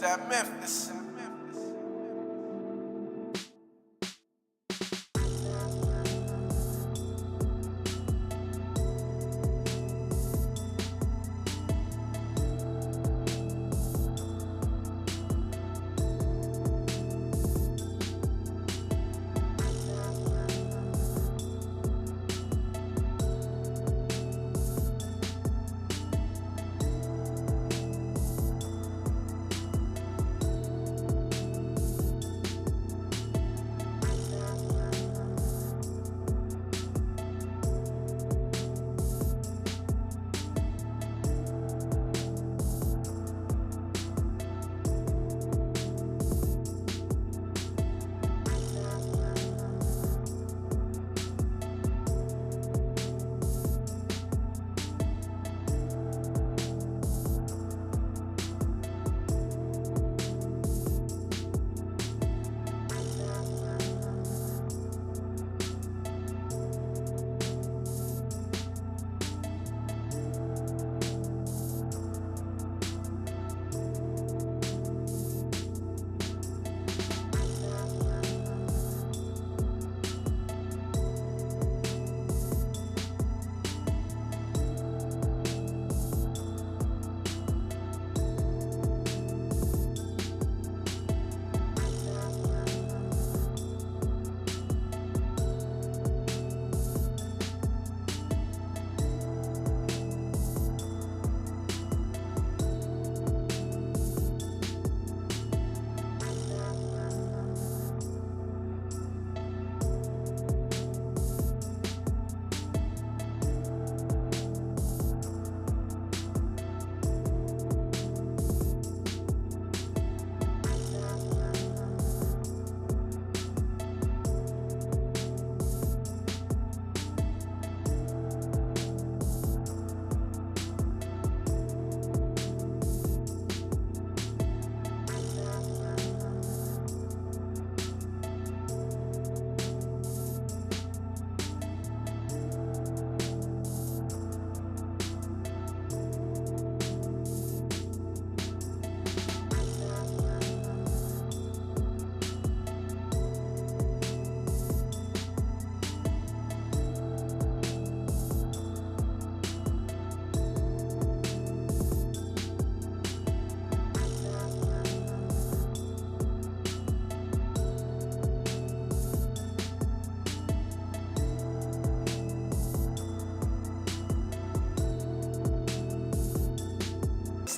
that Memphis.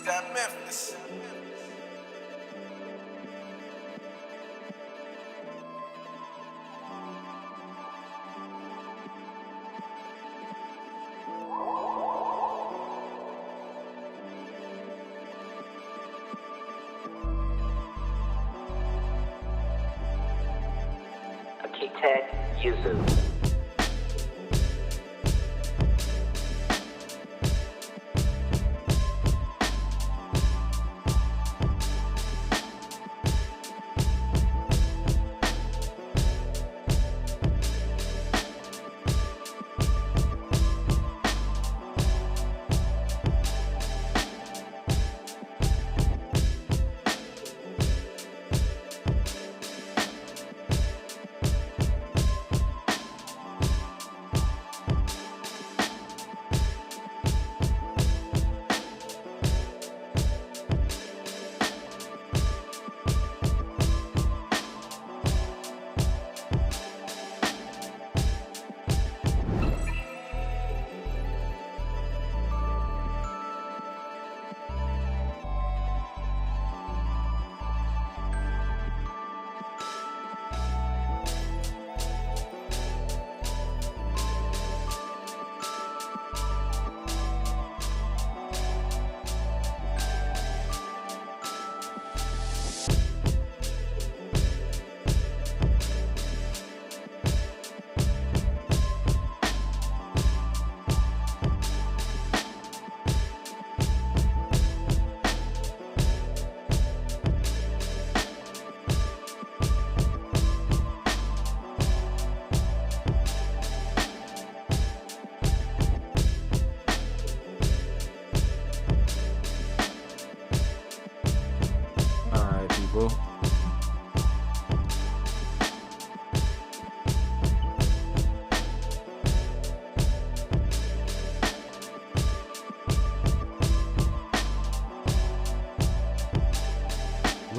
That Memphis. Akitak Yuzu.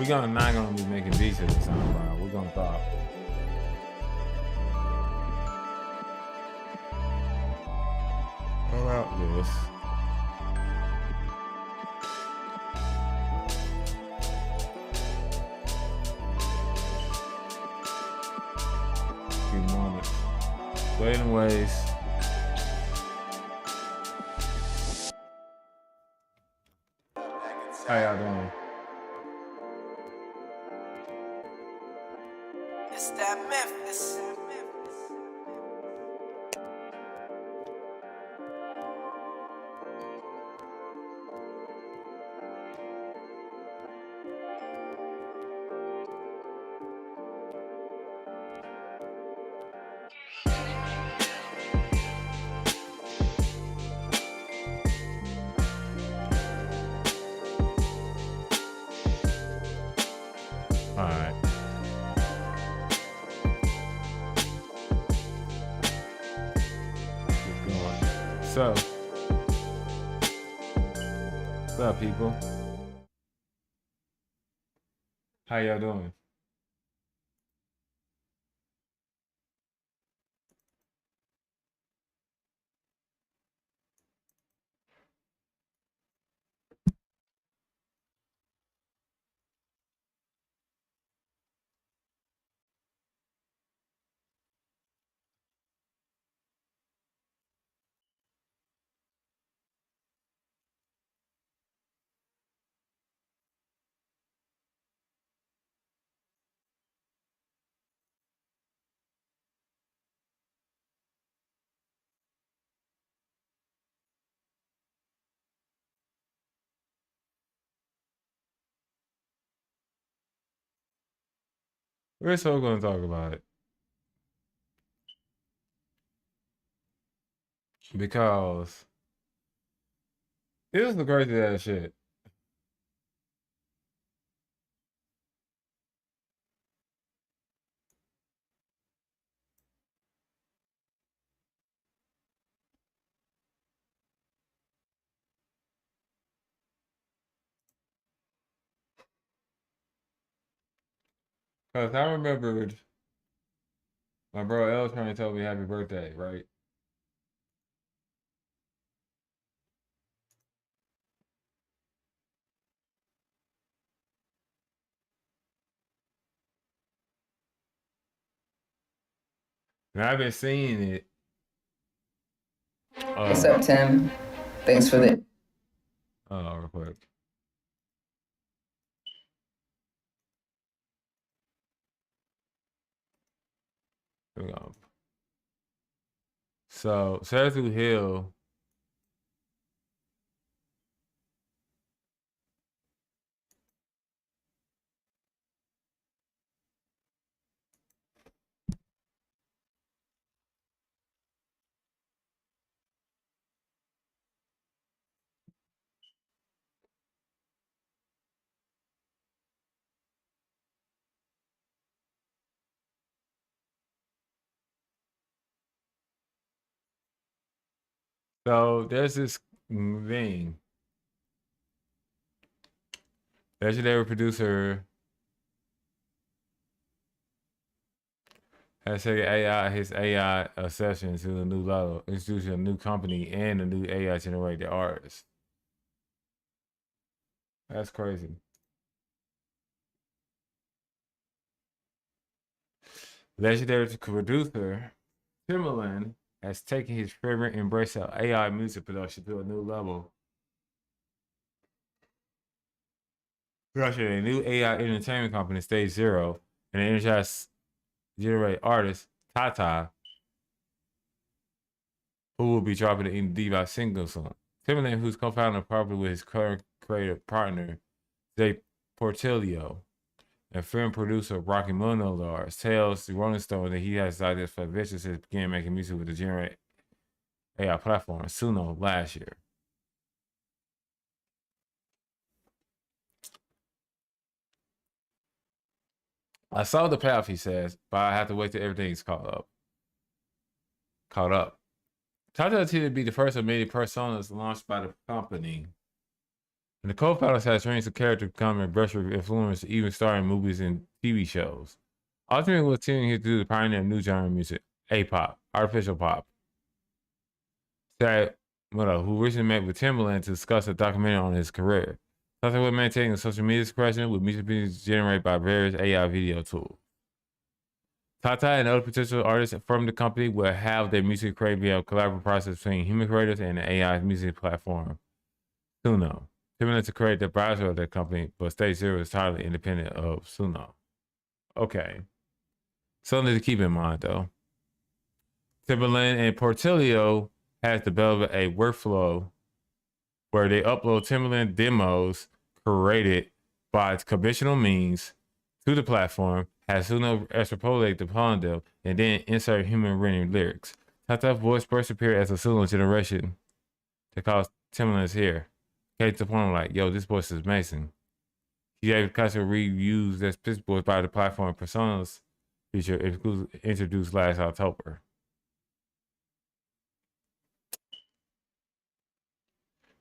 We're not gonna be making beats at this time, bro. We're gonna talk. How about this? Few moments. Waiting ways. How y'all doing? It's that Memphis. All right. Keep going. So, what's up, people? How y'all doing? We're so gonna talk about it because this is the crazy ass shit. Because I remembered my bro L trying to tell me happy birthday, right? And I've been seeing it. What's up, Tim? Thanks for the. Real quick. Here we go. So, Satu Hill. So, there's this thing. Legendary producer has taken his AI session to a new level, introducing a new company and a new AI generated artist. That's crazy. Legendary producer Timbaland has taken his favorite embrace of AI music production to a new level. Production a new AI entertainment company, Stage Zero, and an energized generate artist, Tata, who will be dropping an Diva single soon. Timbaland, who's co-founded property with his current creative partner, Jay Portillo, and film producer Rocky Monolars, tells the Rolling Stone that he has ideas for adventures since began making music with the Generate AI platform, Suno, last year. I saw the path, he says, but I have to wait till everything's caught up. Tata to be the first of many personas launched by the company. And the co-founders had dreams of character becoming a brush with influence, even starring movies and TV shows. Ultimately, was continuing to do the pioneer of new genre music, A-pop, artificial pop. Said, who recently met with Timbaland to discuss a documentary on his career. Something with maintaining a social media expression with music being generated by various AI video tools. Tata and other potential artists from the company will have their music created via a collaborative process between human creators and the AI music platform, Suno. Timbaland to create the browser of their company, but Stage Zero is entirely independent of Suno. Okay. Something to keep in mind, though. Timbaland and Portillo has developed a workflow where they upload Timbaland demos created by conventional means to the platform, has Suno extrapolate upon them, and then insert human written lyrics. Tata's voice first appeared as a Suno generation to cause Timbaland's hair. Okay, to the point like, yo, this voice is amazing. He gave constantly reused as pitch voice by the platform Personas feature introduced last October.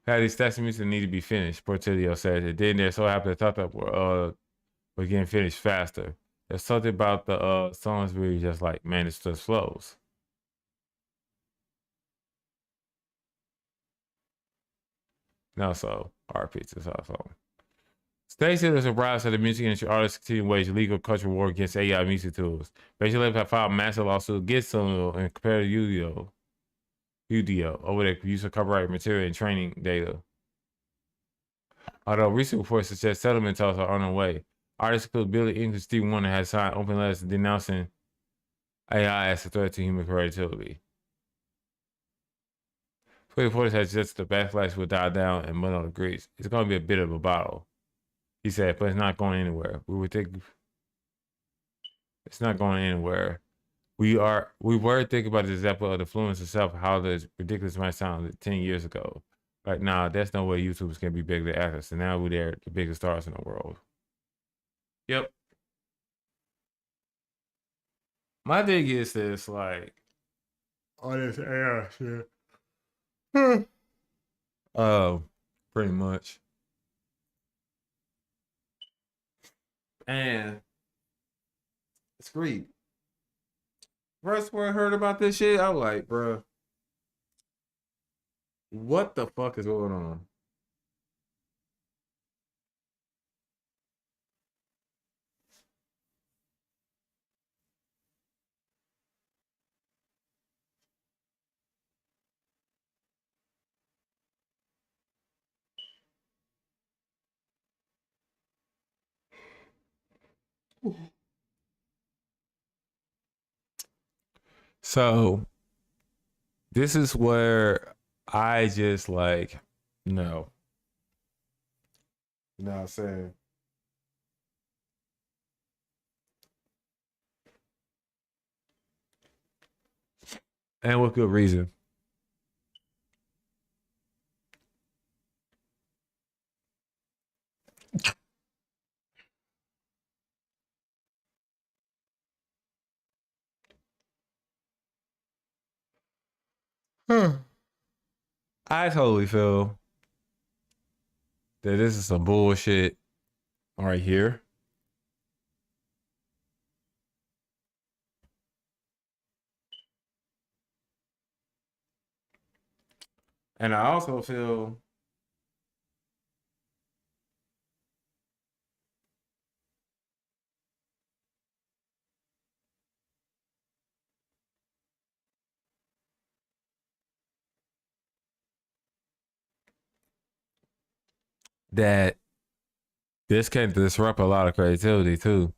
Patty stats music need to be finished, Portillo said. And then they're so happy that Tata were getting finished faster. There's something about the songs where you just like, man, it's just flows. No, so art pieces also. Stacey is surprised that the music industry artists continue to wage legal culture war against AI music tools. Basically, have filed a massive lawsuit against Suno and compared to UDO over their use of copyright material and training data. Although recent reports suggest settlement talks are on the way, artists include Billy Eilish and Stevie Wonder has signed open letters denouncing AI as a threat to human creativity. Reporters has just the backlash will die down, and Muno agrees. It's going to be a bit of a battle, he said, but it's not going anywhere. We think it's not going anywhere. We were thinking about the example of the influence itself, how this ridiculous might sound 10 years ago. Right now, there's no way YouTubers can be bigger than actors, and now they're the biggest stars in the world. Yep. My thing is this, like, all this AI shit. Pretty much. And it's great. First when I heard about this shit, I was like, bruh, what the fuck is going on? So this is where I just like, no. You know what I'm saying? And with good reason. I totally feel that this is some bullshit right here. And I also feel that this can disrupt a lot of creativity too.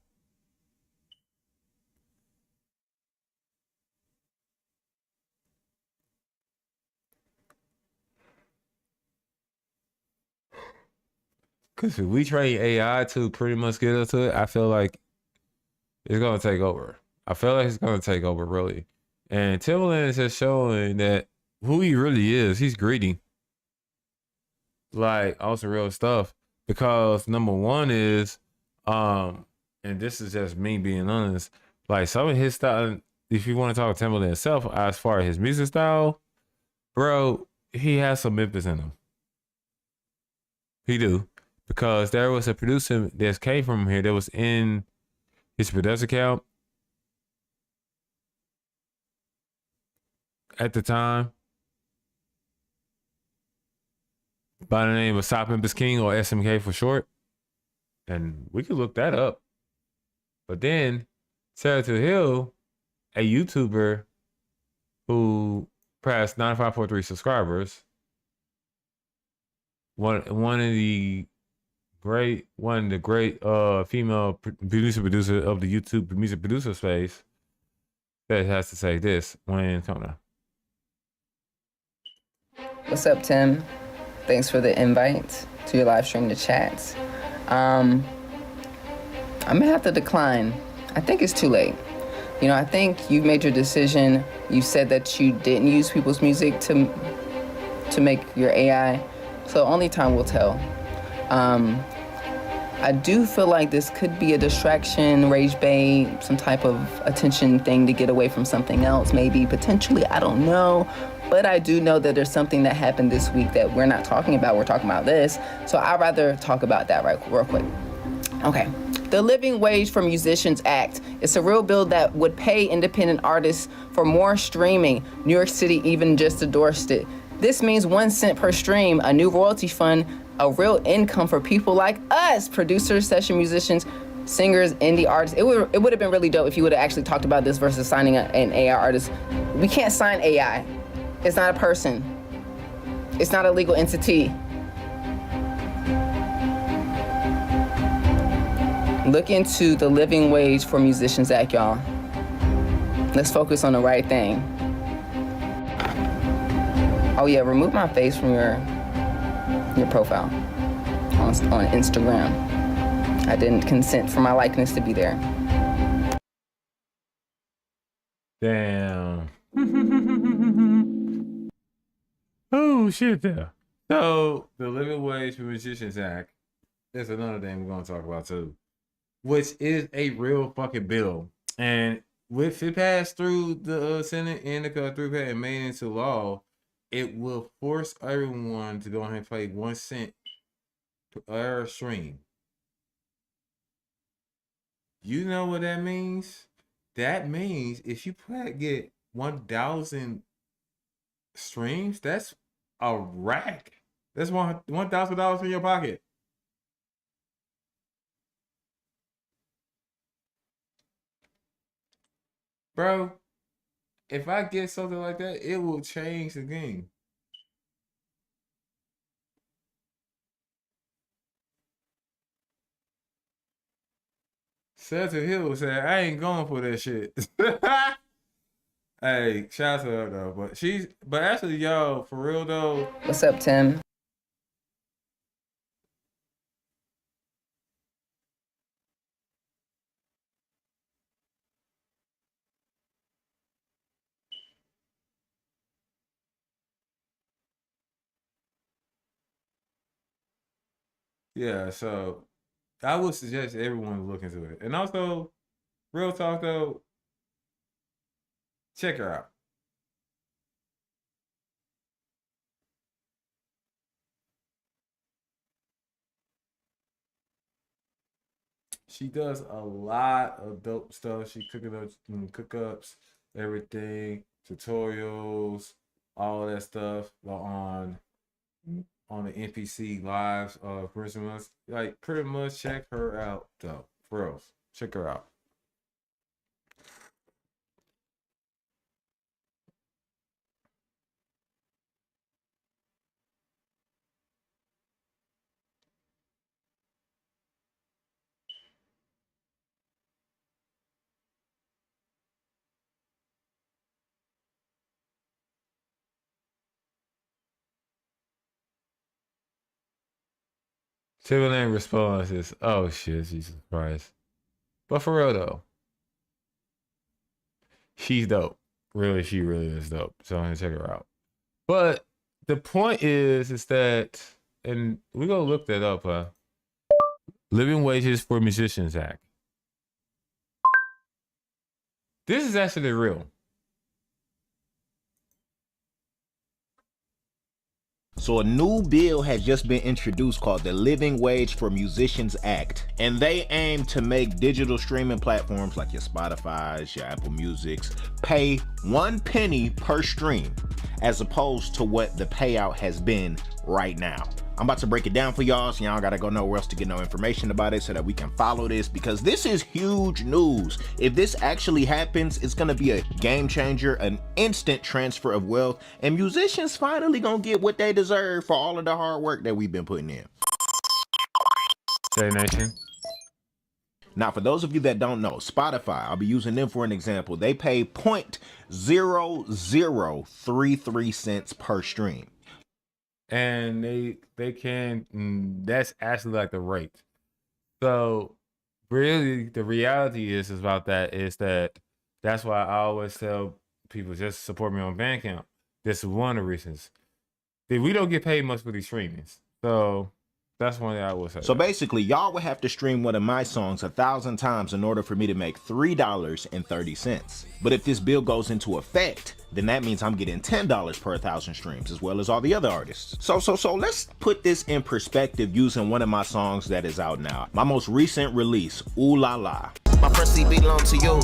Because if we train AI to pretty much get us to it, I feel like it's gonna take over. I feel like it's gonna take over really. And Timbaland is just showing that who he really is. He's greedy. Like on some real stuff. Because number one is, and this is just me being honest, like some of his style, if you want to talk Timbaland himself, as far as his music style, bro, he has some Memphis in him. He do. Because there was a producer that came from here that was in his producer account at the time by the name of Sop Memphis King, or SMK for short. And we could look that up. But then Sarah to Hill, a YouTuber who passed 95.3 subscribers, one of the great female producer of the YouTube music producer space, that has to say this when come on. What's up, Tim? Thanks for the invite to your live stream to chat. I'm gonna have to decline. I think it's too late. You know, I think you've made your decision. You said that you didn't use people's music to make your AI, so only time will tell. I do feel like this could be a distraction, rage bait, some type of attention thing to get away from something else, maybe, potentially, I don't know. But I do know that there's something that happened this week that we're not talking about. We're talking about this. So I'd rather talk about that real quick. Okay. The Living Wage for Musicians Act. It's a real bill that would pay independent artists for more streaming. New York City even just endorsed it. This means 1 cent per stream, a new royalty fund, a real income for people like us, producers, session musicians, singers, indie artists. It would have been really dope if you would have actually talked about this versus signing an AI artist. We can't sign AI. It's not a person. It's not a legal entity. Look into the Living Wage for Musicians Act, y'all. Let's focus on the right thing. Oh yeah, remove my face from your profile on Instagram. I didn't consent for my likeness to be there. Damn. Oh shit there. So the Living Wage for Musicians Act is another thing we're gonna talk about too, which is a real fucking bill. And if it passed through the Senate and the through and made into law, it will force everyone to go ahead and pay 1 cent per stream. You know what that means? That means if you get 1,000 streams, that's a rack. That's $1,000 in your pocket. Bro, if I get something like that, it will change the game. Celtic Hill said, I ain't going for that shit. Hey, shout out to her though. But actually, yo, for real though. What's up, Tim? Yeah, so I would suggest everyone look into it. And also, real talk though, check her out. She does a lot of dope stuff. She cookups, everything, tutorials, all that stuff on the NPC lives. Christmas, like pretty much check her out though. For real, check her out. Timberland response is, oh shit, Jesus Christ. But for real though, she's dope. Really, she really is dope. So I'm gonna check her out. But the point is that, and we're gonna look that up, Living Wages for Musicians Act. This is actually real. So a new bill has just been introduced called the Living Wage for Musicians Act, and they aim to make digital streaming platforms like your Spotify's, your Apple Music's pay 1 penny per stream, as opposed to what the payout has been right now. I'm about to break it down for y'all, so y'all gotta go nowhere else to get no information about it so that we can follow this, because this is huge news. If this actually happens, it's gonna be a game changer, an instant transfer of wealth, and musicians finally gonna get what they deserve for all of the hard work that we've been putting in. Say Nation. Now, for those of you that don't know, Spotify, I'll be using them for an example. They pay 0.0033 cents per stream. And they can, that's actually like the rate. So really the reality is about that is that that's why I always tell people just support me on Bandcamp. This is one of the reasons. We don't get paid much for these streamings. So that's one thing I will say. So basically, y'all would have to stream one of my songs 1,000 times in order for me to make $3.30. But if this bill goes into effect, then that means I'm getting $10 per 1,000 streams, as well as all the other artists. So let's put this in perspective using one of my songs that is out now. My most recent release, Ooh La La. My first CD belong to you.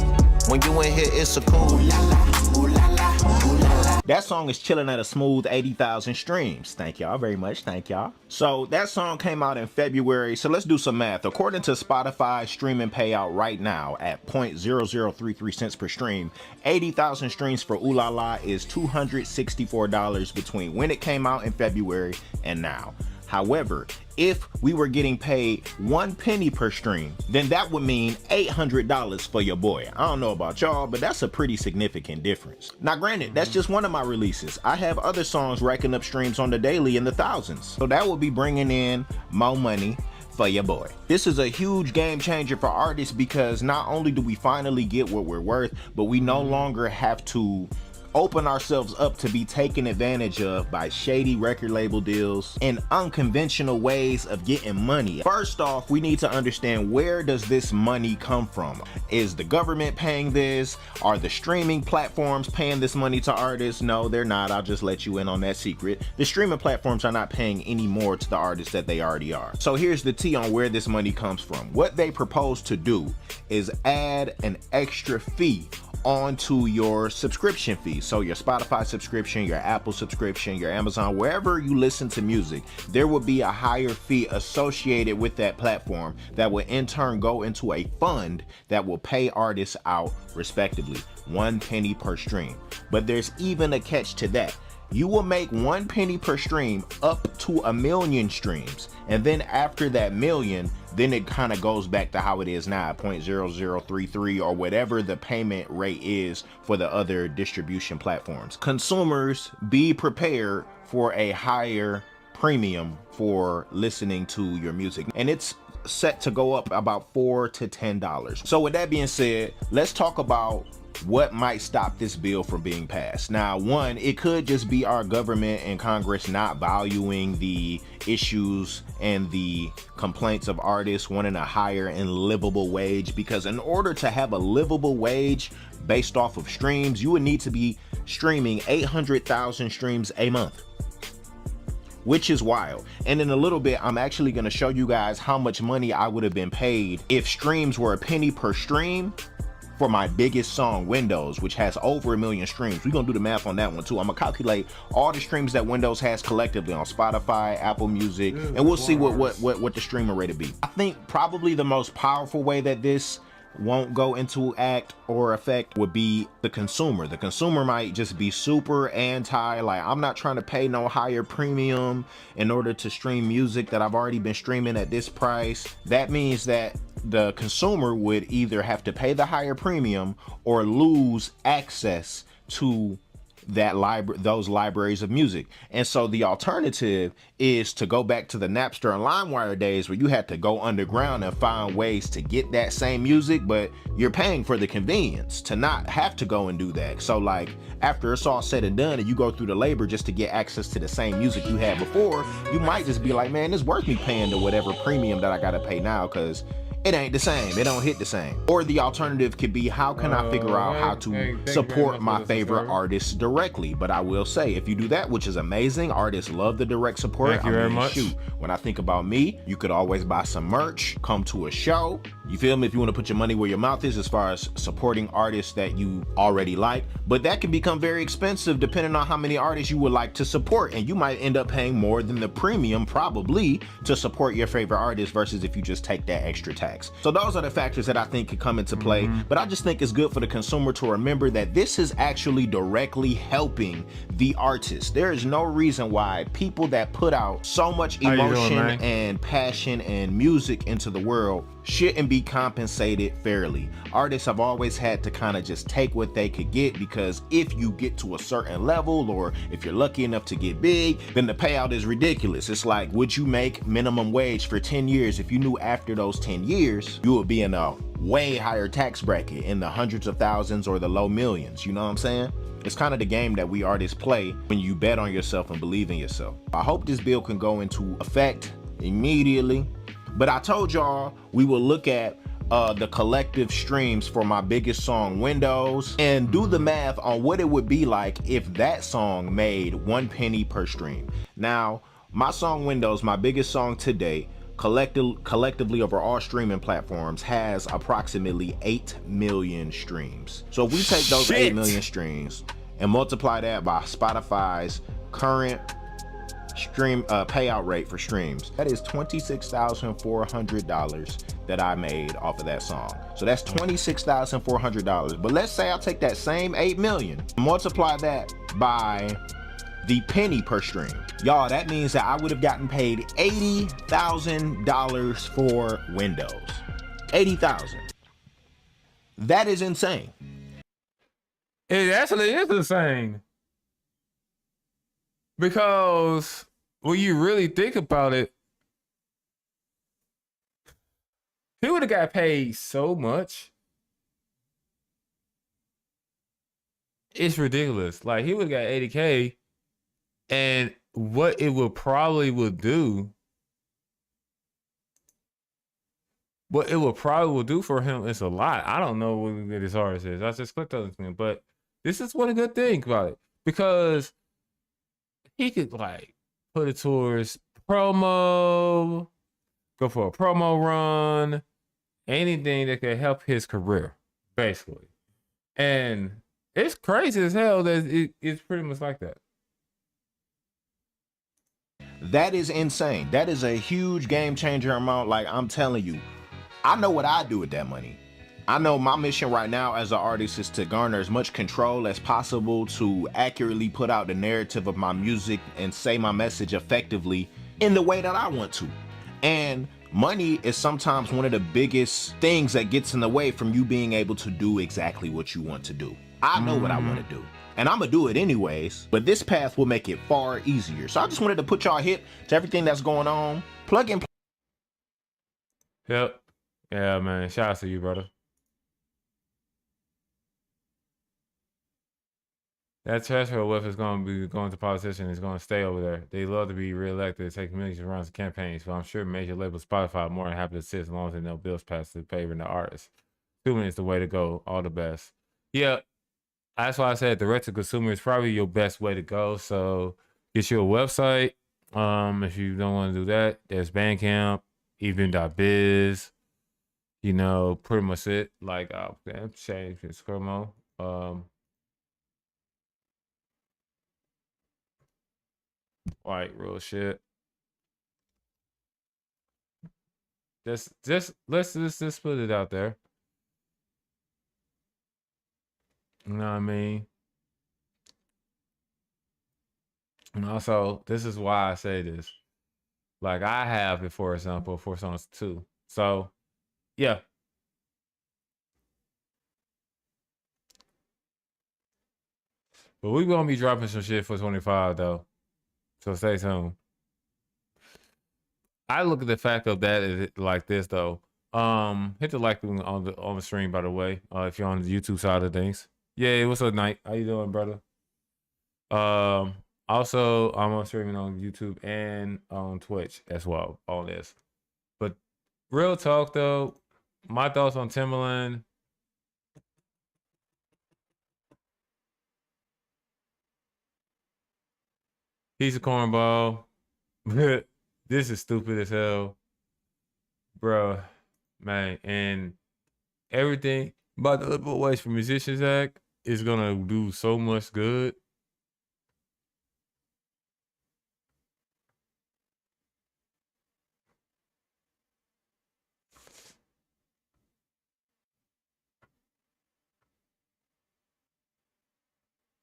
When you in here, it's a cool. Ooh la la, ooh la la, ooh la la. That song is chilling at a smooth 80,000 streams. Thank y'all very much. Thank y'all. So that song came out in February. So let's do some math. According to Spotify streaming payout right now at 0.0033 cents per stream, 80,000 streams for Ooh La La is $264 between when it came out in February and now. However, if we were getting paid 1 penny per stream, then that would mean $800 for your boy. I don't know about y'all, but that's a pretty significant difference. Now granted, that's just one of my releases. I have other songs racking up streams on the daily in the thousands. So that would be bringing in more money for your boy. This is a huge game changer for artists because not only do we finally get what we're worth, but we no longer have to open ourselves up to be taken advantage of by shady record label deals and unconventional ways of getting money. First off, we need to understand, where does this money come from? Is the government paying this? Are the streaming platforms paying this money to artists? No, they're not. I'll just let you in on that secret. The streaming platforms are not paying any more to the artists that they already are. So here's the tea on where this money comes from. What they propose to do is add an extra fee onto your subscription fee. So your Spotify subscription, your Apple subscription, your Amazon, wherever you listen to music, there will be a higher fee associated with that platform that will in turn go into a fund that will pay artists out respectively 1 penny per stream. But there's even a catch to that. You will make 1 penny per stream up to 1 million streams. And then after that million, then it kind of goes back to how it is now, 0.0033 or whatever the payment rate is for the other distribution platforms. Consumers, be prepared for a higher premium for listening to your music. And it's set to go up about $4 to $10. So with that being said, let's talk about what might stop this bill from being passed. Now, one, it could just be our government and Congress not valuing the issues and the complaints of artists wanting a higher and livable wage, because in order to have a livable wage based off of streams, you would need to be streaming 800,000 streams a month, which is wild. And in a little bit, I'm actually going to show you guys how much money I would have been paid if streams were a penny per stream for my biggest song, Windows, which has over 1 million streams. We're gonna do the math on that one too. I'm gonna calculate all the streams that Windows has collectively on Spotify, Apple Music, and we'll see what the streaming rate would be. I think probably the most powerful way that this won't go into act or effect would be the consumer. The consumer might just be super anti, like, I'm not trying to pay no higher premium in order to stream music that I've already been streaming at this price. That means that the consumer would either have to pay the higher premium or lose access to that those libraries of music. And so the alternative is to go back to the Napster and LimeWire days where you had to go underground and find ways to get that same music, but you're paying for the convenience to not have to go and do that. So like, after it's all said and done and you go through the labor just to get access to the same music you had before, you might just be like, man, it's worth me paying the whatever premium that I gotta pay now, because it ain't the same. It don't hit the same. Or the alternative could be, how can I figure out how to support my favorite artists directly? But I will say, if you do that, which is amazing, artists love the direct support. Thank you very much. Shoot, when I think about me, you could always buy some merch, come to a show. You feel me? If you want to put your money where your mouth is as far as supporting artists that you already like. But that can become very expensive depending on how many artists you would like to support. And you might end up paying more than the premium probably to support your favorite artist versus if you just take that extra tax. So those are the factors that I think could come into play. But I just think it's good for the consumer to remember that this is actually directly helping the artist. There is no reason why people that put out so much emotion and passion and music into the world shouldn't be compensated fairly. Artists have always had to kind of just take what they could get, because if you get to a certain level, or if you're lucky enough to get big, then the payout is ridiculous. It's like, would you make minimum wage for 10 years if you knew after those 10 years you would be in a way higher tax bracket, in the hundreds of thousands or the low millions? You know what I'm saying? It's kind of the game that we artists play when you bet on yourself and believe in yourself. I hope this bill can go into effect immediately. But I told y'all we will look at the collective streams for my biggest song, Windows, and do the math on what it would be like if that song made 1 penny per stream. Now, my song Windows, my biggest song to date, collectively over all streaming platforms, has approximately 8 million streams. So if we take those 8 million streams and multiply that by Spotify's current stream payout rate for streams, that is $26,400 that I made off of that song. So that's $26,400. But let's say I take that same 8 million, multiply that by the penny per stream. Y'all, that means that I would have gotten paid $80,000 for Windows. $80,000. That is insane. It actually is insane. Because when you really think about it, he would have got paid so much. It's ridiculous. Like, he would have got 80K, and what it would probably would do, what it would probably will do for him is a lot. I don't know what this artist is. I just clicked on this, but this is one good thing about it, because he could like put it towards promo, go for a promo run, anything that could help his career, basically. And it's crazy as hell that it's pretty much like that. That is insane. That is a huge game changer amount. Like, I'm telling you, I know what I do with that money. I know my mission right now as an artist is to garner as much control as possible to accurately put out the narrative of my music and say my message effectively in the way that I want to. And money is sometimes one of the biggest things that gets in the way from you being able to do exactly what you want to do. I know what I want to do, and I'm gonna do it anyways, but this path will make it far easier. So I just wanted to put y'all hip to everything that's going on. Plug and play. Yep. Yeah, man. Shout out to you, brother. That threshold with is going to be going to politicians, is going to stay over there. They love to be reelected, take millions of rounds of campaigns, but I'm sure major labels, Spotify, more than happy to assist as long as they know bills passed to favoring the artists. Assuming it's the way to go. All the best. Yeah, that's why I said direct to consumer is probably your best way to go. So get you a website. If you don't want to do that, there's Bandcamp, even.biz. You know, pretty much it. Like, change scroll more. Like, real shit. Let's just put it out there. You know what I mean? And also, this is why I say this. Like, I have it, for example, 4 songs too. So, yeah. But we're gonna be dropping some shit for 25 though. So stay tuned. I look at the fact of that as like this though. Hit the like button on the stream, by the way. If you're on the YouTube side of things. Yeah, what's up, Knight? How you doing, brother? Also, I'm on streaming on YouTube and on Twitch as well. All this. But real talk though, my thoughts on Timbaland. He's a cornball. This is stupid as hell, bro, man. And everything about the Livable Wage for Musicians Act is gonna do so much good.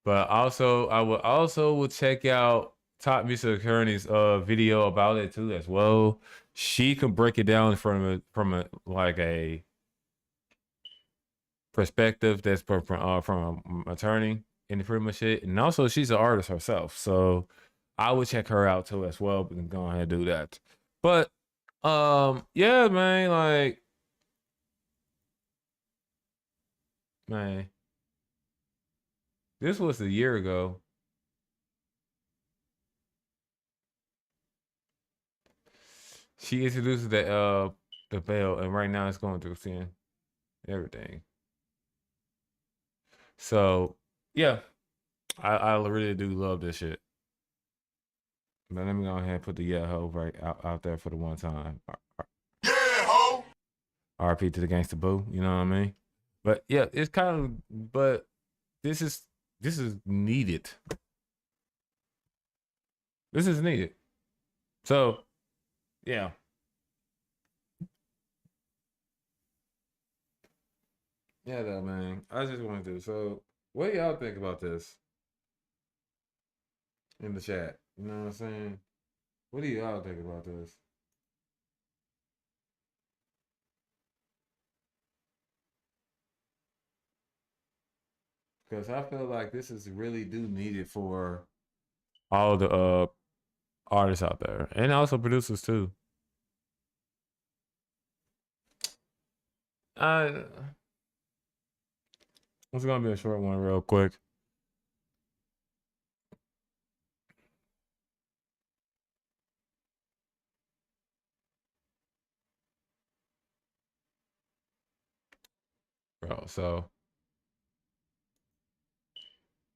But also, I would check out Top Music Attorney's video about it too as well. She can break it down from a like a perspective that's from an attorney and pretty much it. And also, she's an artist herself, so I would check her out too as well. And go ahead and do that. But yeah, man, like, man. This was a year ago. She introduced the bell, and right now it's going through seeing everything. So yeah, I really do love this shit. But let me go ahead and put the yeah ho right out there for the one time. Yeah ho. RP to the gangsta boo. You know what I mean? But yeah, it's kind of. But this is needed. This is needed. So, yeah. Yeah, though, man. I just wanted to. So, what do y'all think about this? In the chat. You know what I'm saying? What do y'all think about this? Because I feel like this is really needed for all the artists out there, and also producers too. It's gonna be a short one, real quick. Bro, so,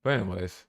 but anyways.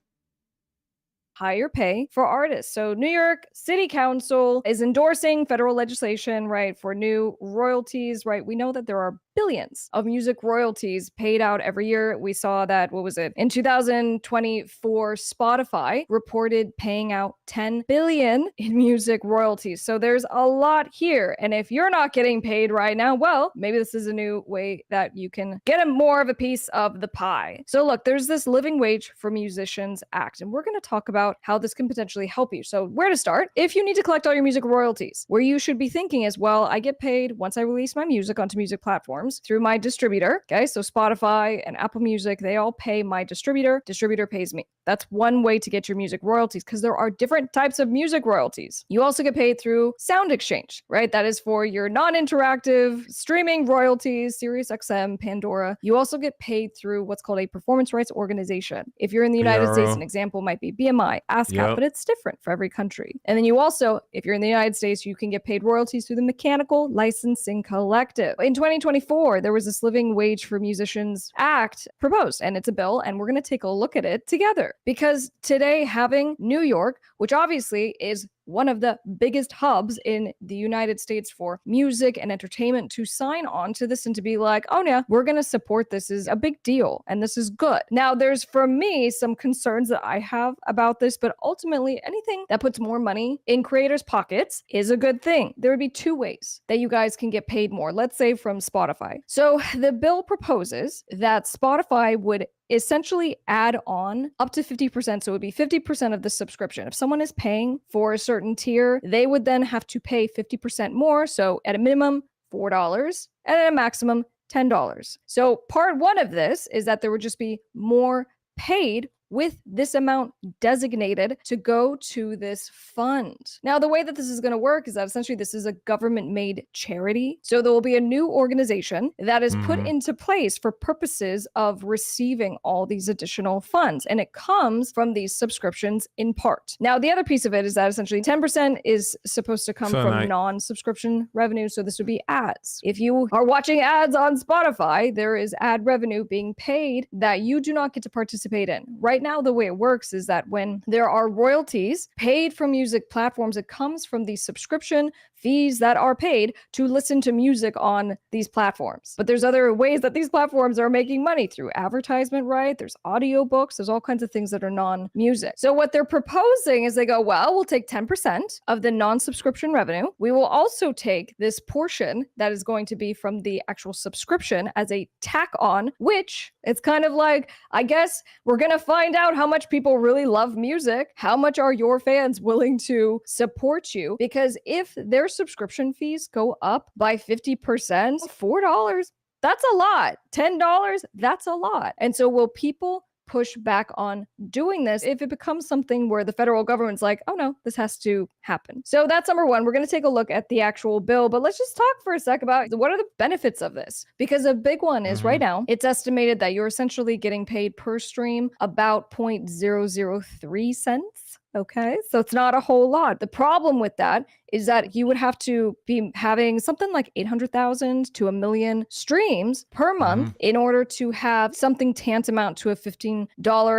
Higher pay for artists. So New York City Council is endorsing federal legislation, right, for new royalties, right? We know that there are billions of music royalties paid out every year. We saw that, what was it? In 2024, Spotify reported paying out 10 billion in music royalties. So there's a lot here. And if you're not getting paid right now, well, maybe this is a new way that you can get more of a piece of the pie. So look, there's this Living Wage for Musicians Act, and we're going to talk about how this can potentially help you. So where to start? If you need to collect all your music royalties, where you should be thinking is, well, I get paid once I release my music onto music platforms through my distributor. Okay, so Spotify and Apple Music, they all pay my distributor. Distributor pays me. That's one way to get your music royalties, because there are different types of music royalties. You also get paid through Sound Exchange, right? That is for your non-interactive streaming royalties, SiriusXM, Pandora. You also get paid through what's called a performance rights organization. If you're in the United States, an example might be BMI, ASCAP, but it's different for every country. And then you also, if you're in the United States, you can get paid royalties through the Mechanical Licensing Collective. In 2024, there was this Living Wage for Musicians Act proposed, and it's a bill, and we're going to take a look at it together. Because today, having New York, which obviously is one of the biggest hubs in the United States for music and entertainment, to sign on to this and to be like, oh yeah, we're going to support this is a big deal and this is good. Now, there's, for me, some concerns that I have about this, but ultimately anything that puts more money in creators' pockets is a good thing. There would be two ways that you guys can get paid more, let's say from Spotify. So the bill proposes that Spotify would essentially add on up to 50%. So it would be 50% of the subscription. If someone is paying for a certain tier, they would then have to pay 50% more. So at a minimum, $4, and at a maximum, $10. So part one of this is that there would just be more paid with this amount designated to go to this fund. Now, the way that this is going to work is that essentially this is a government-made charity. So there will be a new organization that is put into place for purposes of receiving all these additional funds. And it comes from these subscriptions in part. Now, the other piece of it is that essentially 10% is supposed to come from non-subscription revenue. So this would be ads. If you are watching ads on Spotify, there is ad revenue being paid that you do not get to participate in. Right now, the way it works is that when there are royalties paid from music platforms, it comes from the subscription fees that are paid to listen to music on these platforms. But there's other ways that these platforms are making money through advertisement, right? There's audiobooks, there's all kinds of things that are non-music. So what they're proposing is they go, well, we'll take 10% of the non-subscription revenue. We will also take this portion that is going to be from the actual subscription as a tack on, which it's kind of like, I guess we're going to find out how much people really love music. How much are your fans willing to support you? Because if their subscription fees go up by 50%, $4, that's a lot. $10, that's a lot. And so will people push back on doing this if it becomes something where the federal government's like, oh no, this has to happen? So that's number one. We're going to take a look at the actual bill, but let's just talk for a sec about what are the benefits of this? Because a big one is right now, it's estimated that you're essentially getting paid per stream about 0.003 cents. Okay, so it's not a whole lot. The problem with that is that you would have to be having something like 800,000 to 1 million streams per month in order to have something tantamount to a $15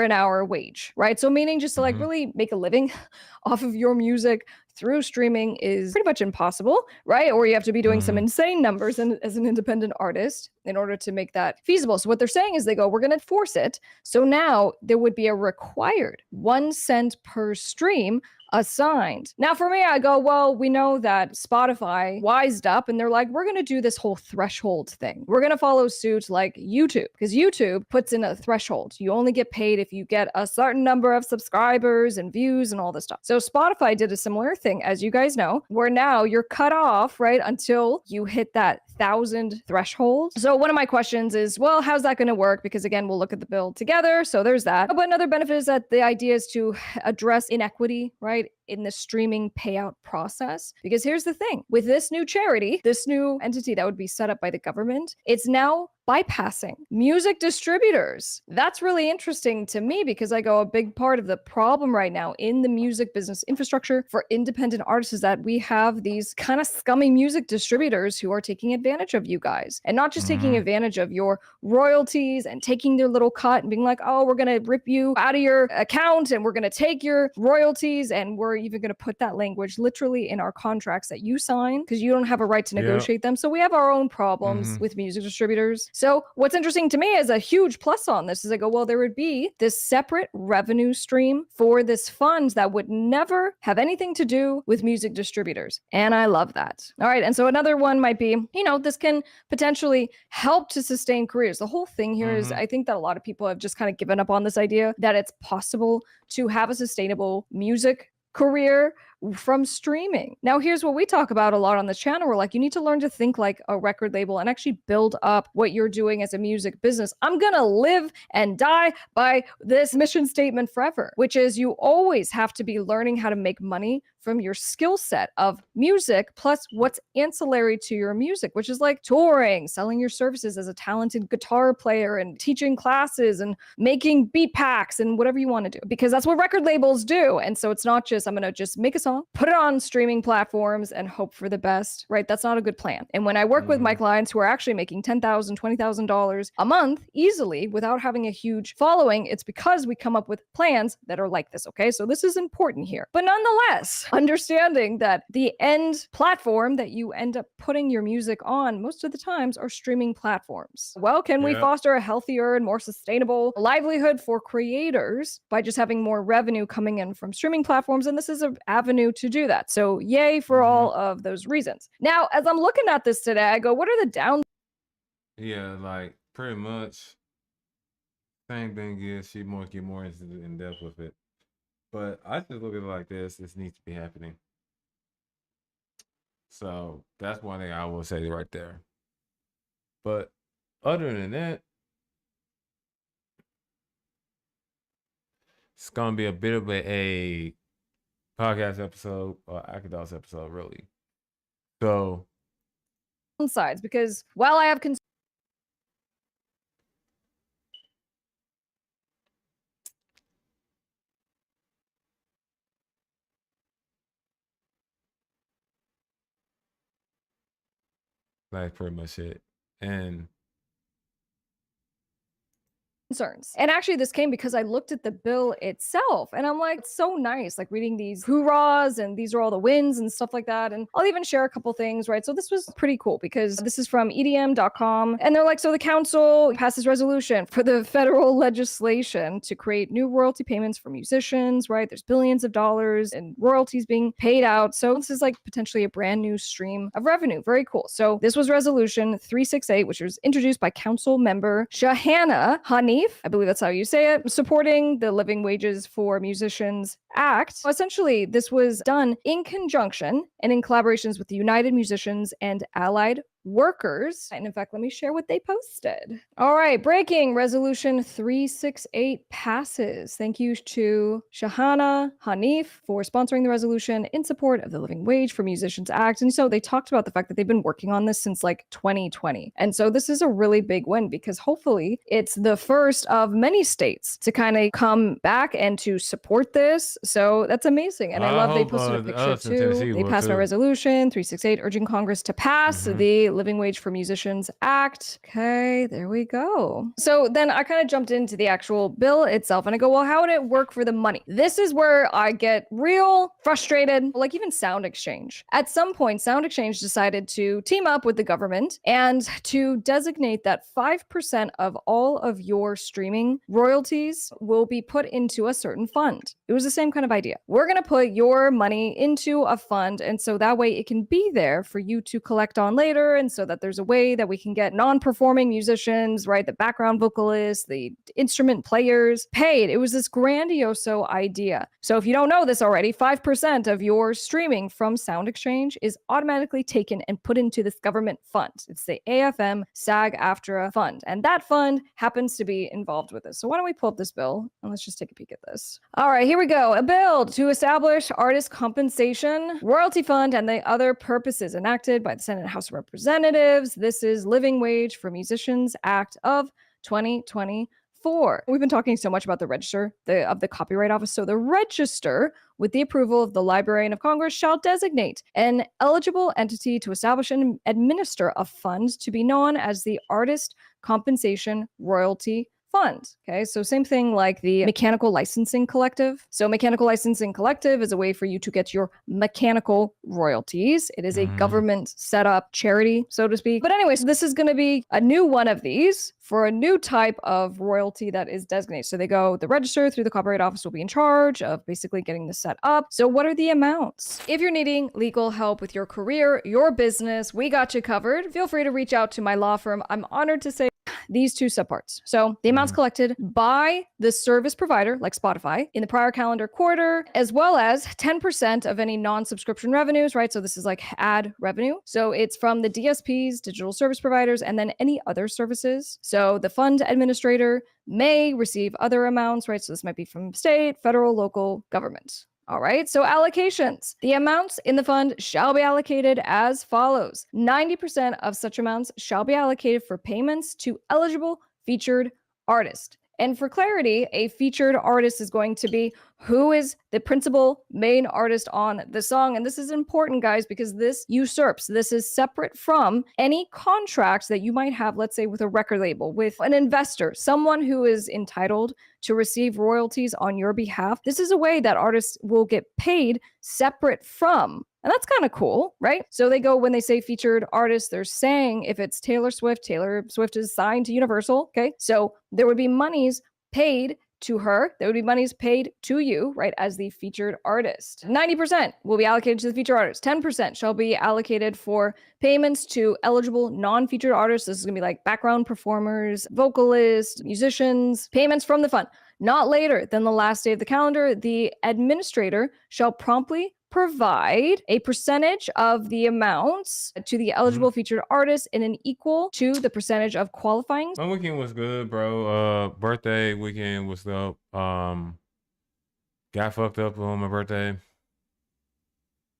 an hour wage, right? So meaning just to like really make a living off of your music through streaming is pretty much impossible, right? Or you have to be doing some insane numbers as an independent artist in order to make that feasible. So what they're saying is they go, we're going to force it. So now there would be a required 1 cent per stream assigned. Now for me, I go, well, we know that Spotify wised up and they're like, we're going to do this whole threshold thing. We're going to follow suit like YouTube, because YouTube puts in a threshold. You only get paid if you get a certain number of subscribers and views and all this stuff. So Spotify did a similar thing, as you guys know, where now you're cut off, right, until you hit that 1,000 threshold. So one of my questions is, well, how's that going to work? Because again, we'll look at the bill together. So there's that. But another benefit is that the idea is to address inequity, right, in the streaming payout process. Because here's the thing, with this new charity, this new entity that would be set up by the government, it's now bypassing music distributors. That's really interesting to me because I go, a big part of the problem right now in the music business infrastructure for independent artists is that we have these kind of scummy music distributors who are taking advantage of you guys, and not just taking advantage of your royalties and taking their little cut and being like, oh, we're going to rip you out of your account and we're going to take your royalties, and we're even going to put that language literally in our contracts that you sign because you don't have a right to negotiate them. So we have our own problems with music distributors. So what's interesting to me is a huge plus on this is I go, well, there would be this separate revenue stream for this fund that would never have anything to do with music distributors. And I love that. All right. And so another one might be, you know, this can potentially help to sustain careers. The whole thing here is I think that a lot of people have just kind of given up on this idea that it's possible to have a sustainable music career from streaming. Now, here's what we talk about a lot on the channel. We're like, you need to learn to think like a record label and actually build up what you're doing as a music business. I'm going to live and die by this mission statement forever, which is you always have to be learning how to make money from your skill set of music plus what's ancillary to your music, which is like touring, selling your services as a talented guitar player and teaching classes and making beat packs and whatever you want to do, because that's what record labels do. And so it's not just, I'm going to just make a song, put it on streaming platforms and hope for the best, right? That's not a good plan. And when I work with my clients who are actually making $10,000, $20,000 a month easily without having a huge following, it's because we come up with plans that are like this, okay? So this is important here. But nonetheless, understanding that the end platform that you end up putting your music on most of the times are streaming platforms. Well, can we foster a healthier and more sustainable livelihood for creators by just having more revenue coming in from streaming platforms? And this is an avenue to do that. So yay for all of those reasons. Now, as I'm looking at this today, I go, what are the down? Yeah, like pretty much same thing is she more get more in depth with it. But I just look at it like this needs to be happening. So that's one thing I will say right there. But other than that, It's gonna be a bit of a podcast episode, or Akitak's episode, really. So sides, because while I have that's pretty much it. And concerns. And actually, this came because I looked at the bill itself and I'm like, it's so nice, like reading these hoorahs and these are all the wins and stuff like that. And I'll even share a couple things, right? So this was pretty cool because this is from edm.com. And they're like, so the council passes resolution for the federal legislation to create new royalty payments for musicians, right? There's billions of dollars in royalties being paid out. So this is like potentially a brand new stream of revenue. Very cool. So this was resolution 368, which was introduced by council member Shahana Hanif, I believe that's how you say it, supporting the Living Wages for Musicians Act. Essentially, this was done in conjunction and in collaborations with the United Musicians and Allied Workers. And in fact, let me share what they posted. All right, breaking resolution 368 passes. Thank you to Shahana Hanif for sponsoring the resolution in support of the Living Wage for Musicians Act. And so they talked about the fact that they've been working on this since like 2020. And so this is a really big win because hopefully it's the first of many states to kind of come back and to support this. So that's amazing. And I love they posted a picture too. They passed my resolution 368 urging Congress to pass the Living Wage for Musicians Act. Okay, there we go. So then I kind of jumped into the actual bill itself and I go, well, how would it work for the money? This is where I get real frustrated, like even Sound Exchange. At some point, Sound Exchange decided to team up with the government and to designate that 5% of all of your streaming royalties will be put into a certain fund. It was the same kind of idea. We're going to put your money into a fund, and so that way it can be there for you to collect on later, and so that there's a way that we can get non-performing musicians, right, the background vocalists, the instrument players paid. It was this grandiose idea. So if you don't know this already, 5% of your streaming from Sound Exchange is automatically taken and put into this government fund. It's the AFM SAG-AFTRA fund, and that fund happens to be involved with this. So why don't we pull up this bill and let's just take a peek at this. All right, here we go. A bill to establish artist compensation, royalty fund, and the other purposes enacted by the Senate and House of Representatives. This is Living Wage for Musicians Act of 2024. We've been talking so much about the register of the Copyright Office. So the register, with the approval of the Librarian of Congress, shall designate an eligible entity to establish and administer a fund to be known as the Artist Compensation Royalty Fund. Okay, so same thing like the Mechanical Licensing Collective. So Mechanical Licensing Collective is a way for you to get your mechanical royalties. It is a government set up charity, so to speak. But anyways, this is going to be a new one of these for a new type of royalty that is designated. So they go, the register through the Copyright Office will be in charge of basically getting this set up. So what are the amounts? If you're needing legal help with your career, your business, we got you covered. Feel free to reach out to my law firm. I'm honored to say these two subparts. So the amounts collected by the service provider, like Spotify, in the prior calendar quarter, as well as 10% of any non-subscription revenues, right? So this is like ad revenue. So it's from the DSPs, digital service providers, and then any other services. So the fund administrator may receive other amounts, right? So this might be from state, federal, local government. All right, so allocations. The amounts in the fund shall be allocated as follows. 90% of such amounts shall be allocated for payments to eligible featured artists. And for clarity, a featured artist is going to be who is the principal main artist on the song. And this is important, guys, because this is separate from any contracts that you might have, let's say, with a record label, with an investor, someone who is entitled to receive royalties on your behalf. This is a way that artists will get paid separate from. And that's kind of cool, right? So they go, when they say featured artist, they're saying if it's Taylor Swift is signed to Universal, okay? So there would be monies paid to her. There would be monies paid to you, right, as the featured artist. 90% will be allocated to the featured artist. 10% shall be allocated for payments to eligible non-featured artists. This is going to be like background performers, vocalists, musicians, payments from the fund. Not later than the last day of the calendar, the administrator shall promptly provide a percentage of the amounts to the eligible featured artists in an equal to the percentage of qualifying. My weekend was good, bro. Birthday weekend was up. got fucked up on my birthday.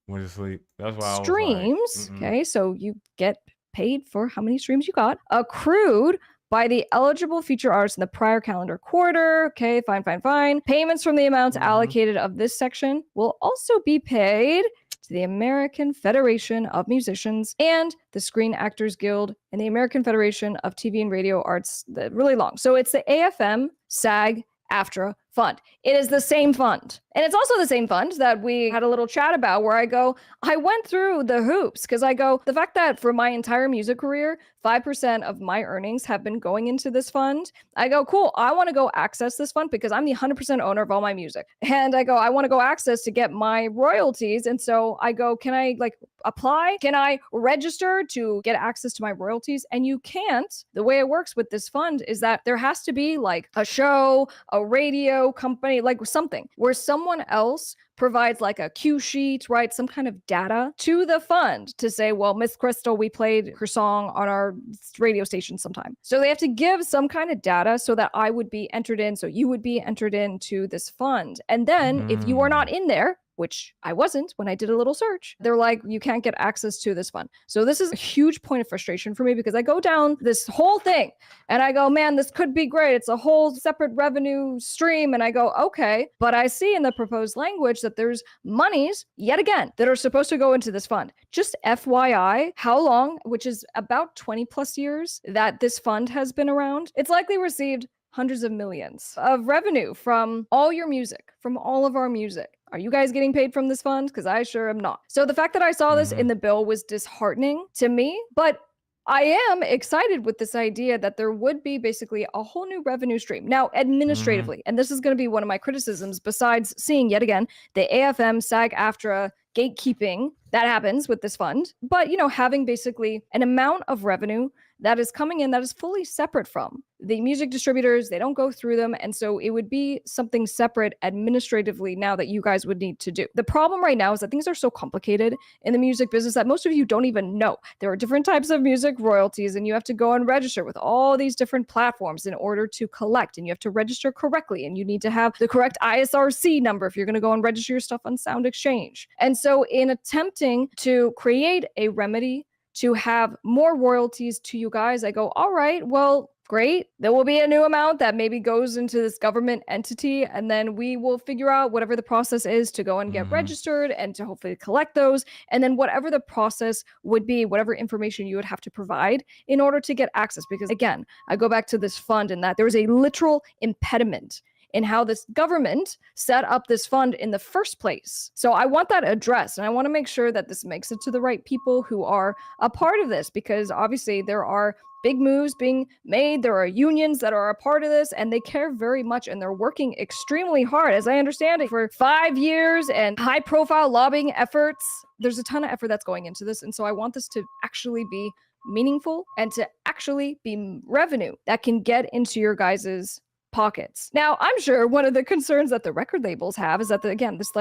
Went to sleep. That's why I was Streams, like, okay, so you get paid for how many streams you got, accrued by the eligible feature artists in the prior calendar quarter. Okay, fine. Payments from the amounts allocated of this section will also be paid to the American Federation of Musicians and the Screen Actors Guild and the American Federation of TV and Radio Arts. Really long. So it's the AFM, SAG, AFTRA fund. It is the same fund. And it's also the same fund that we had a little chat about where I went through the hoops because the fact that for my entire music career, 5% of my earnings have been going into this fund. I go, cool, I want to go access this fund because I'm the 100% owner of all my music. And I want to go access to get my royalties. And so I go, can I apply? Can I register to get access to my royalties? And you can't. The way it works with this fund is that there has to be a show, a radio company, something where someone else provides a cue sheet, right? Some kind of data to the fund to say, well, Miss Crystal, we played her song on our radio station sometime. So they have to give some kind of data so that I would be entered in, so you would be entered into this fund. And then if you are not in there, which I wasn't when I did a little search, they're like, you can't get access to this fund. So this is a huge point of frustration for me because I go down this whole thing and I go, man, this could be great. It's a whole separate revenue stream. And I go, okay, but I see in the proposed language that there's monies, yet again, that are supposed to go into this fund. Just FYI, how long, which is about 20 plus years that this fund has been around, it's likely received hundreds of millions of revenue from all your music, from all of our music. Are you guys getting paid from this fund? Because I sure am not. So the fact that I saw this in the bill was disheartening to me, but I am excited with this idea that there would be basically a whole new revenue stream. Now, administratively, and this is going to be one of my criticisms, besides seeing yet again the AFM, SAG, AFTRA gatekeeping that happens with this fund, but having basically an amount of revenue that is coming in that is fully separate from the music distributors. They don't go through them. And so it would be something separate administratively now that you guys would need to do. The problem right now is that things are so complicated in the music business that most of you don't even know. There are different types of music royalties, and you have to go and register with all these different platforms in order to collect, and you have to register correctly, and you need to have the correct ISRC number if you're going to go and register your stuff on Sound Exchange. And so in attempting to create a remedy to have more royalties to you guys, I go, all right, well, great. There will be a new amount that maybe goes into this government entity, and then we will figure out whatever the process is to go and get registered and to hopefully collect those. And then whatever the process would be, whatever information you would have to provide in order to get access. Because again, I go back to this fund and that there is a literal impediment in how this government set up this fund in the first place. So I want that addressed, and I want to make sure that this makes it to the right people who are a part of this, because obviously there are big moves being made. There are unions that are a part of this, and they care very much, and they're working extremely hard, as I understand it, for 5 years and high-profile lobbying efforts. There's a ton of effort that's going into this, and so I want this to actually be meaningful and to actually be revenue that can get into your guys's pockets. Now, I'm sure one of the concerns that the record labels have is that, again, this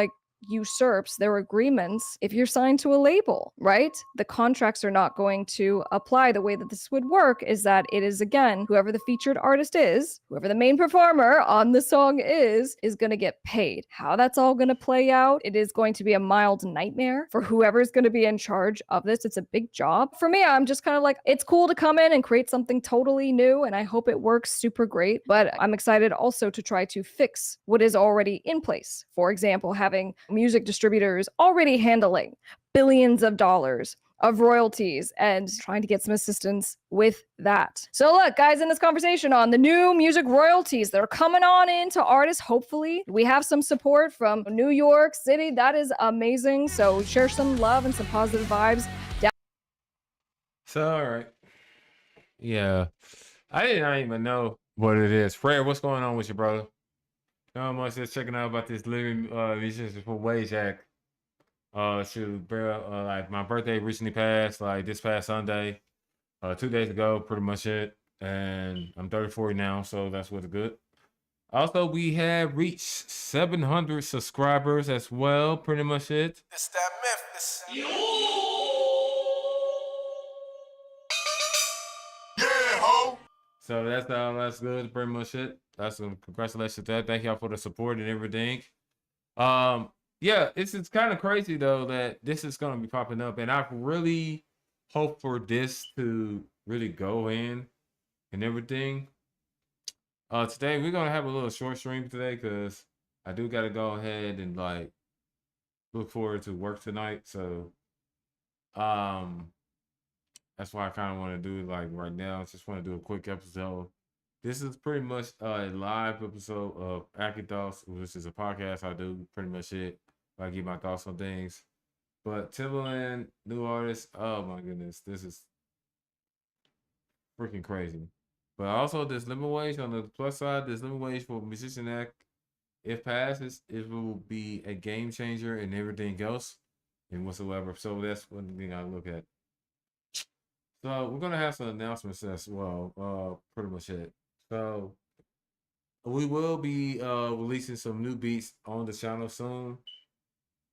usurps their agreements if you're signed to a label, right? The contracts are not going to apply. The way that this would work is that it is, again, whoever the featured artist is, whoever the main performer on the song is going to get paid. How that's all going to play out, it is going to be a mild nightmare for whoever's going to be in charge of this. It's a big job. For me, I'm just kind of like, it's cool to come in and create something totally new, and I hope it works super great, but I'm excited also to try to fix what is already in place. For example, having music distributors already handling billions of dollars of royalties and trying to get some assistance with that. So look, guys, in this conversation on the new music royalties that are coming on into artists, hopefully we have some support from New York City. That is amazing. So share some love and some positive vibes. So, all right. Yeah. I did not even know what it is. Fred, what's going on with you, brother? Not much, just checking out about this living musicians for wage act. Like my birthday recently passed, like this past Sunday, 2 days ago, pretty much it. And I'm 34 now, so that's what's good. Also, we have reached 700 subscribers as well, pretty much it. It's that Memphis. So that's good, pretty much it. That's congratulations to that. Thank y'all for the support and everything. Yeah, it's kind of crazy though that this is gonna be popping up, and I really hope for this to really go in and everything. Today we're gonna have a little short stream today because I do gotta go ahead and like look forward to work tonight. So um that's why I kind of want to do it like right now. Just want to do a quick episode. This is pretty much a live episode of Akitak, which is a podcast I do pretty much it. I give my thoughts on things. But Timbaland, new artist, oh my goodness, this is freaking crazy. But also this living wage on the plus side, this living wage for Musician Act, if passes, it will be a game changer and everything else and whatsoever. So that's one thing I look at. So we're gonna have some announcements as well. Pretty much it. So we will be releasing some new beats on the channel soon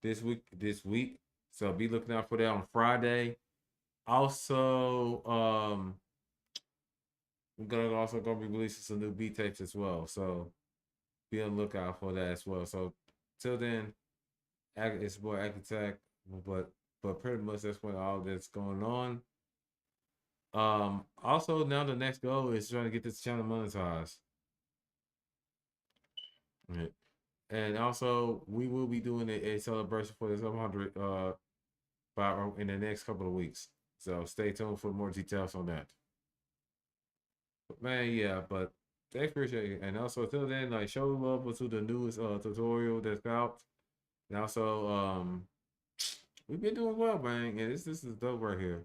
this week. So be looking out for that on Friday. Also, we're gonna be releasing some new beat tapes as well. So be on the lookout for that as well. So till then, it's boy Akitak, but pretty much that's what all that's going on. Also now the next goal is trying to get this channel monetized. Right. And also we will be doing a celebration for the 700 in the next couple of weeks. So stay tuned for more details on that. But man, yeah, but thanks, appreciate it. And also till then, like show love to the newest tutorial that's out. And also we've been doing well, man. And this is dope right here.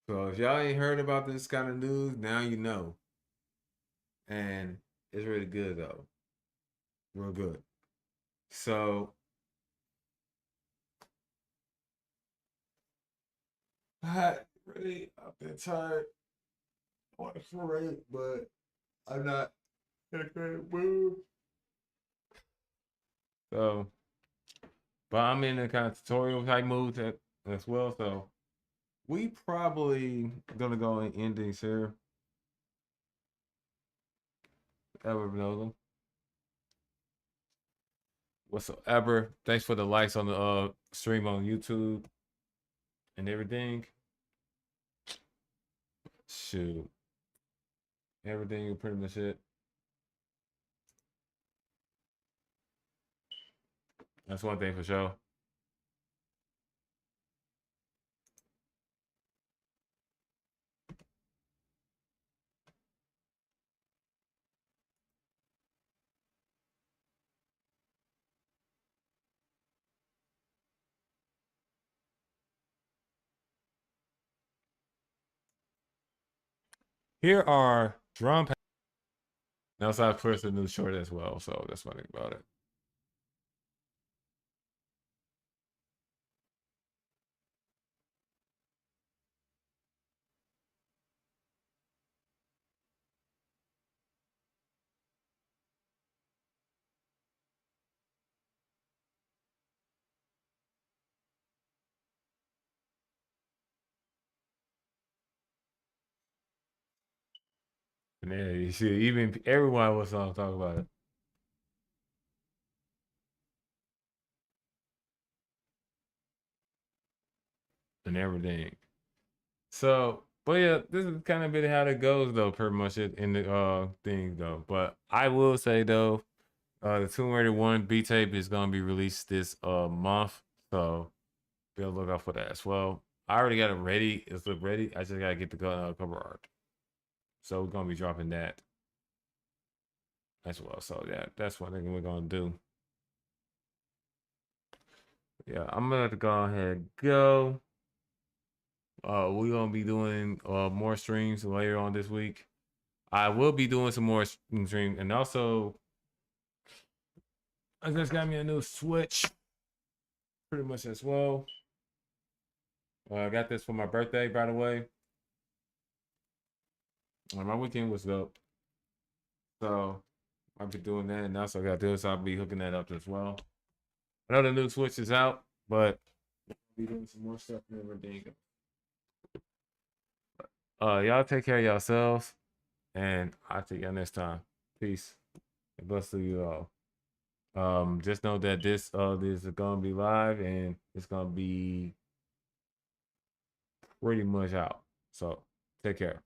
So if y'all ain't heard about this kind of news, now you know. And it's really good though. Real good. So I've been tired. I want to parade, but I'm not in a good mood. So, but I'm in a kind of tutorial type mood as well. So we probably gonna go and end things here. Ever whatsoever. Thanks for the likes on the stream on YouTube and everything. Shoot. Everything pretty much it. That's one thing for sure. Here are drum pads. And also I put a new short as well, so that's one thing about it. And then you see, even everyone was on talking about it. And everything. So, but yeah, this is kind of bit how it goes though, pretty much it in the thing though. But I will say though, the 281 B tape is gonna be released this month. So be on the lookout for that as well. I already got it ready. It's ready. I just gotta get the cover art. So we're gonna be dropping that as well. So yeah, that's one thing we're gonna do. Yeah, I'm gonna have to go ahead and go. We're gonna be doing more streams later on this week. I will be doing some more streams, and also I just got me a new Switch, pretty much as well. I got this for my birthday, by the way. My weekend was up, so I'll be doing that, and also got this. I'll be hooking that up as well. I know the new Switch is out, but I'll be doing some more stuff and everything. Y'all take care of yourselves, and I'll see y'all next time. Peace. And bless to you all. Just know that this is gonna be live and it's gonna be pretty much out. So take care.